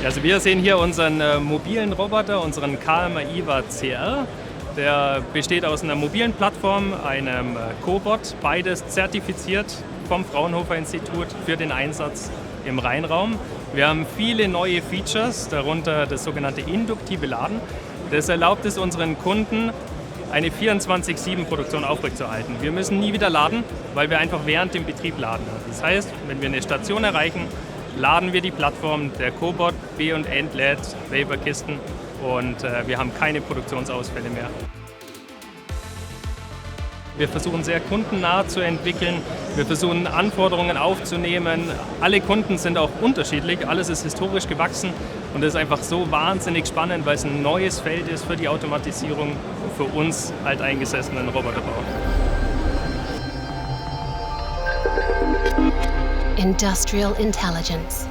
Also wir sehen hier unseren mobilen Roboter, unseren KMA IVA CR. Der besteht aus einer mobilen Plattform, einem Cobot, beides zertifiziert vom Fraunhofer Institut für den Einsatz im Rheinraum. Wir haben viele neue Features, darunter das sogenannte induktive Laden. Das erlaubt es unseren Kunden, eine 24/7-Produktion aufrechtzuerhalten. Wir müssen nie wieder laden, weil wir einfach während dem Betrieb laden. Das heißt, wenn wir eine Station erreichen, laden wir die Plattform, der Cobot be- und entlädt Vaporkisten und wir haben keine Produktionsausfälle mehr. Wir versuchen sehr kundennah zu entwickeln, wir versuchen Anforderungen aufzunehmen. Alle Kunden sind auch unterschiedlich, alles ist historisch gewachsen und es ist einfach so wahnsinnig spannend, weil es ein neues Feld ist für die Automatisierung, für uns alteingesessenen Roboterbau. Industrial Intelligence.